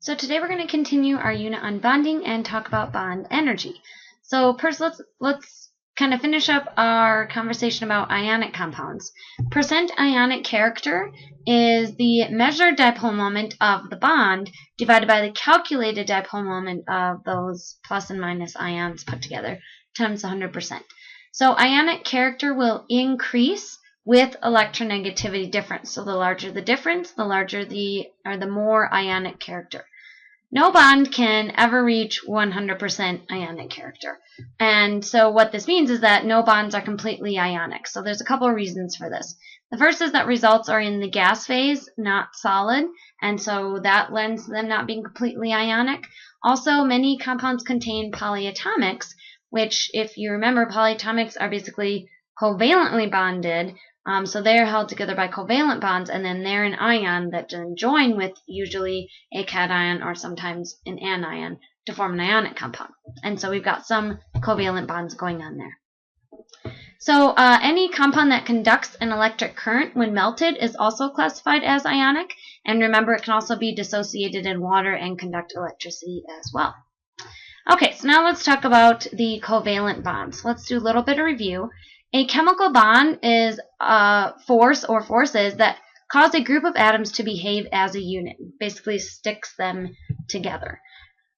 So today we're going to continue our unit on bonding and talk about bond energy. So first let's kind of finish up our conversation about ionic compounds. Percent ionic character is the measured dipole moment of the bond divided by the calculated dipole moment of those plus and minus ions put together times 100%. So ionic character will increase with electronegativity difference. So the larger the difference, the more ionic character. No bond can ever reach 100% ionic character. And so what this means is that no bonds are completely ionic. So there's a couple of reasons for this. The first is that results are in the gas phase, not solid, and so that lends to them not being completely ionic. Also, many compounds contain polyatomics, which, if you remember, polyatomics are basically covalently bonded. So they're held together by covalent bonds, and then they're an ion that then join with usually a cation or sometimes an anion to form an ionic compound. And so we've got some covalent bonds going on there. So any compound that conducts an electric current when melted is also classified as ionic. And remember, it can also be dissociated in water and conduct electricity as well. Okay, so now let's talk about the covalent bonds. Let's do a little bit of review. A chemical bond is a force or forces that cause a group of atoms to behave as a unit, basically sticks them together.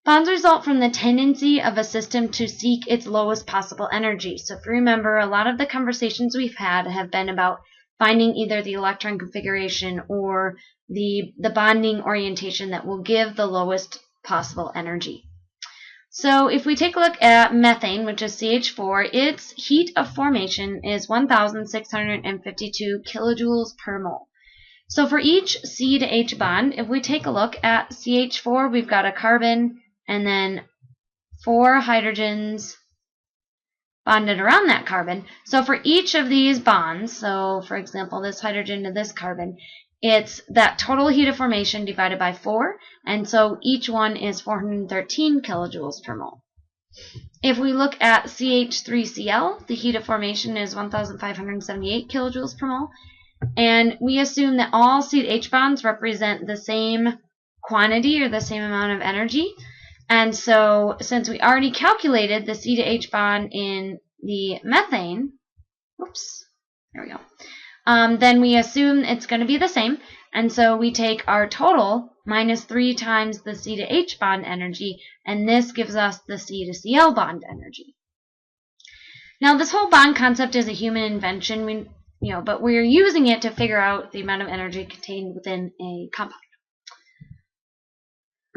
Bonds result from the tendency of a system to seek its lowest possible energy. So if you remember, a lot of the conversations we've had have been about finding either the electron configuration or the bonding orientation that will give the lowest possible energy. So if we take a look at methane, which is CH4, its heat of formation is 1,652 kilojoules per mole. So for each C to H bond, if we take a look at CH4, we've got a carbon and then 4 hydrogens bonded around that carbon. So for each of these bonds, so for example, this hydrogen to this carbon, it's that total heat of formation divided by 4, and so each one is 413 kilojoules per mole. If we look at CH3Cl, the heat of formation is 1,578 kilojoules per mole, and we assume that all C to H bonds represent the same quantity or the same amount of energy, and so since we already calculated the C to H bond in the methane, then we assume it's going to be the same, and so we take our total minus 3 times the C to H bond energy, and this gives us the C to Cl bond energy. Now, this whole bond concept is a human invention, but we're using it to figure out the amount of energy contained within a compound.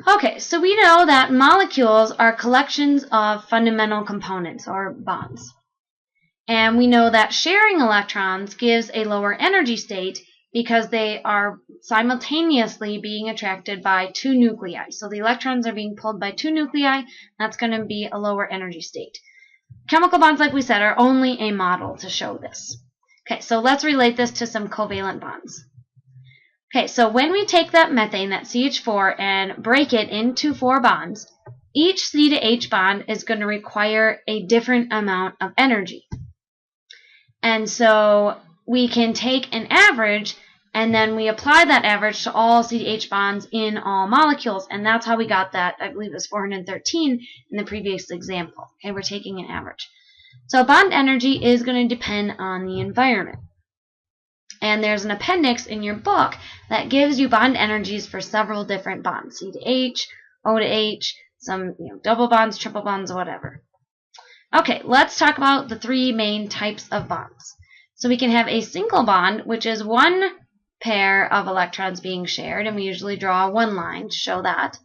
Okay, so we know that molecules are collections of fundamental components, or bonds. And we know that sharing electrons gives a lower energy state because they are simultaneously being attracted by 2 nuclei. So the electrons are being pulled by 2 nuclei. That's going to be a lower energy state. Chemical bonds, like we said, are only a model to show this. Okay, so let's relate this to some covalent bonds. Okay, so when we take that methane, that CH4, and break it into 4 bonds, each C to H bond is going to require a different amount of energy. And so we can take an average, and then we apply that average to all C to H bonds in all molecules, and that's how we got that, I believe it was 413 in the previous example. Okay, we're taking an average. So bond energy is going to depend on the environment. And there's an appendix in your book that gives you bond energies for several different bonds, C to H, O to H, some double bonds, triple bonds, whatever. Okay, let's talk about the 3 main types of bonds. So we can have a single bond, which is 1 pair of electrons being shared, and we usually draw 1 line to show that.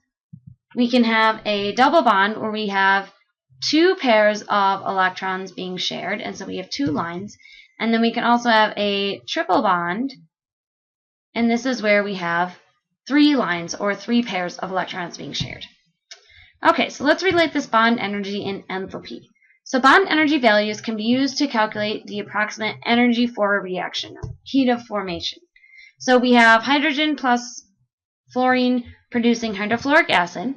We can have a double bond where we have 2 pairs of electrons being shared, and so we have 2 lines. And then we can also have a triple bond, and this is where we have 3 lines or 3 pairs of electrons being shared. Okay, so let's relate this bond energy in enthalpy. So bond energy values can be used to calculate the approximate energy for a reaction, heat of formation. So we have hydrogen plus fluorine producing hydrofluoric acid.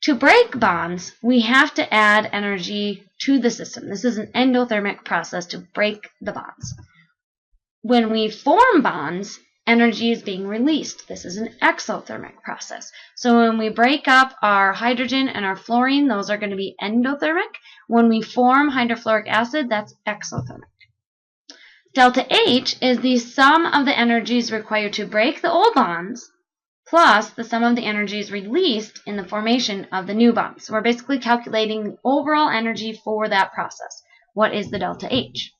To break bonds, we have to add energy to the system. This is an endothermic process to break the bonds. When we form bonds, energy is being released. This is an exothermic process. So when we break up our hydrogen and our fluorine, those are going to be endothermic. When we form hydrofluoric acid, that's exothermic. Delta H is the sum of the energies required to break the old bonds plus the sum of the energies released in the formation of the new bonds. So we're basically calculating the overall energy for that process. What is the delta H?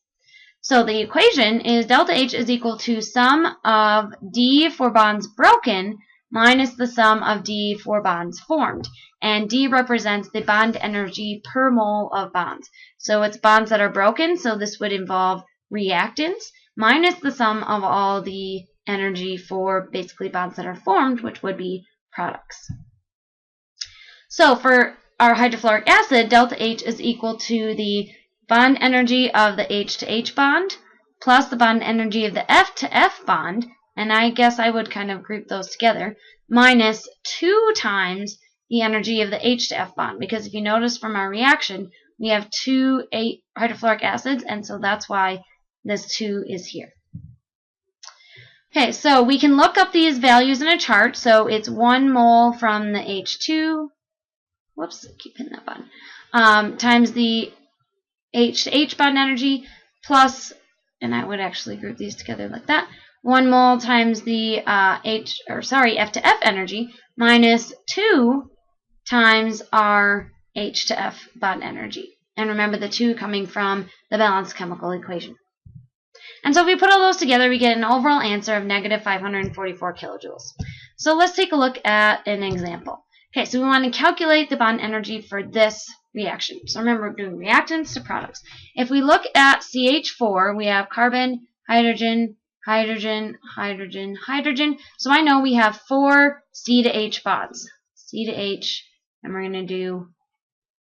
So the equation is delta H is equal to sum of D for bonds broken minus the sum of D for bonds formed. And D represents the bond energy per mole of bonds. So it's bonds that are broken, so this would involve reactants, minus the sum of all the energy for basically bonds that are formed, which would be products. So for our hydrofluoric acid, delta H is equal to the bond energy of the H to H bond plus the bond energy of the F to F bond, and I guess I would kind of group those together, minus 2 times the energy of the H to F bond, because if you notice from our reaction, we have 2 hydrofluoric acids, and so that's why this 2 is here. Okay, so we can look up these values in a chart. So it's 1 mole from the H2, whoops, I keep hitting that button, times the H to H bond energy plus, and I would actually group these together like that, 1 mole times the F to F energy minus 2 times our H to F bond energy. And remember the 2 coming from the balanced chemical equation. And so if we put all those together, we get an overall answer of negative 544 kilojoules. So let's take a look at an example. Okay, so we want to calculate the bond energy for this reaction. So remember, we're doing reactants to products. If we look at CH4, we have carbon, hydrogen, hydrogen, hydrogen, hydrogen. So I know we have 4 C to H bonds. C to H, and we're going to do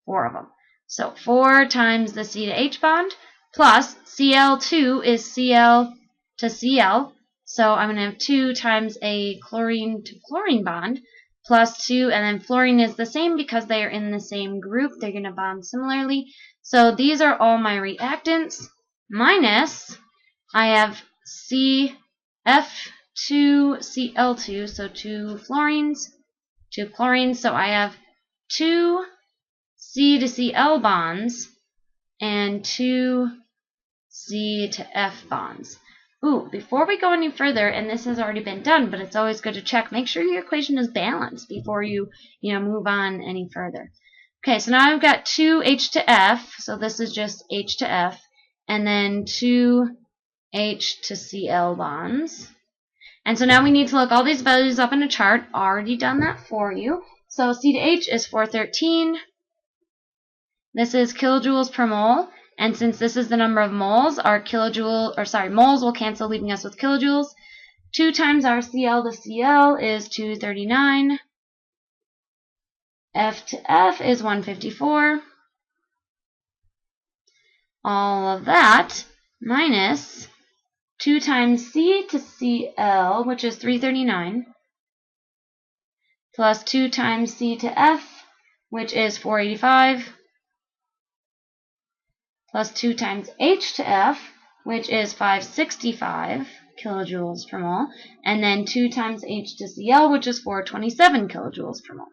4 of them. So 4 times the C to H bond plus Cl2 is Cl to Cl. So I'm going to have 2 times a chlorine to fluorine bond plus 2, and then fluorine is the same because they are in the same group. They're going to bond similarly. So these are all my reactants minus, I have CF2Cl2, so 2 fluorines, 2 chlorines. So I have 2 C to Cl bonds and 2 C to F bonds. Ooh, before we go any further, and this has already been done, but it's always good to check, make sure your equation is balanced before you move on any further. Okay, so now I've got 2 H to F, so this is just H to F, and then 2 H to Cl bonds. And so now we need to look all these values up in a chart. Already done that for you. So C to H is 413. This is kilojoules per mole. And since this is the number of moles, our moles will cancel, leaving us with kilojoules. 2 times our Cl to Cl is 239. F to F is 154. All of that minus 2 times C to Cl, which is 339, plus 2 times C to F, which is 485, plus 2 times H to F, which is 565 kilojoules per mole, and then 2 times H to Cl, which is 427 kilojoules per mole.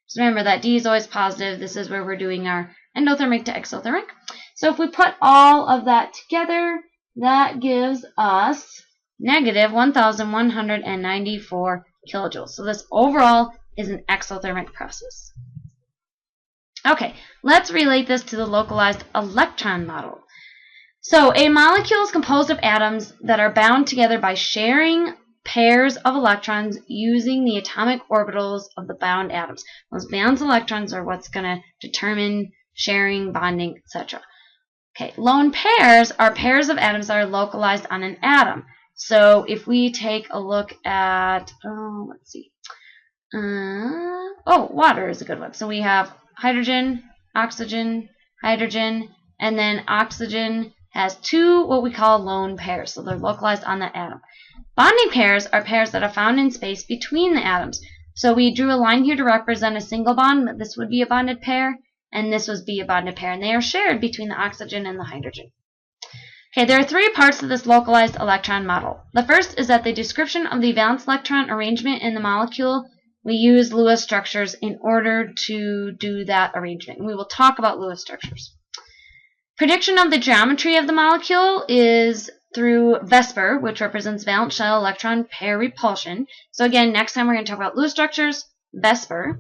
So remember that D is always positive. This is where we're doing our endothermic to exothermic. So if we put all of that together, that gives us negative 1,194 kilojoules. So this overall is an exothermic process. Okay, let's relate this to the localized electron model. So a molecule is composed of atoms that are bound together by sharing pairs of electrons using the atomic orbitals of the bound atoms. Those bound electrons are what's going to determine sharing, bonding, etc. Okay, lone pairs are pairs of atoms that are localized on an atom. So if we take a look at, let's see, water is a good one. So we have hydrogen, oxygen, hydrogen, and then oxygen has 2 what we call lone pairs. So they're localized on that atom. Bonding pairs are pairs that are found in space between the atoms. So we drew a line here to represent a single bond, but this would be a bonded pair, and this would be a bonded pair, and they are shared between the oxygen and the hydrogen. Okay, there are three parts of this localized electron model. The first is that the description of the valence electron arrangement in the molecule, we use Lewis structures in order to do that arrangement. We will talk about Lewis structures. Prediction of the geometry of the molecule is through VESPER, which represents valence shell electron pair repulsion. So again, next time we're going to talk about Lewis structures, VESPER.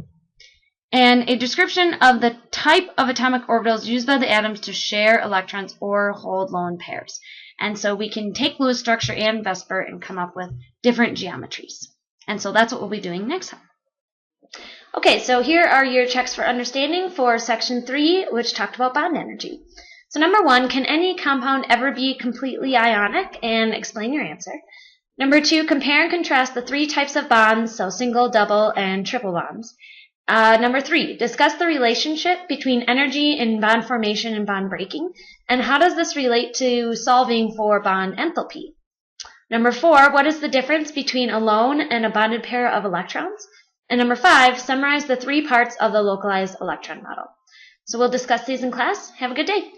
And a description of the type of atomic orbitals used by the atoms to share electrons or hold lone pairs. And so we can take Lewis structure and VESPER and come up with different geometries. And so that's what we'll be doing next time. Okay, so here are your checks for understanding for section 3, which talked about bond energy. So number 1, can any compound ever be completely ionic? And explain your answer. Number 2, compare and contrast the 3 types of bonds, so single, double, and triple bonds. Number 3, discuss the relationship between energy in bond formation and bond breaking, and how does this relate to solving for bond enthalpy? Number 4, what is the difference between a lone and a bonded pair of electrons? And number 5, summarize the 3 parts of the localized electron model. So we'll discuss these in class. Have a good day.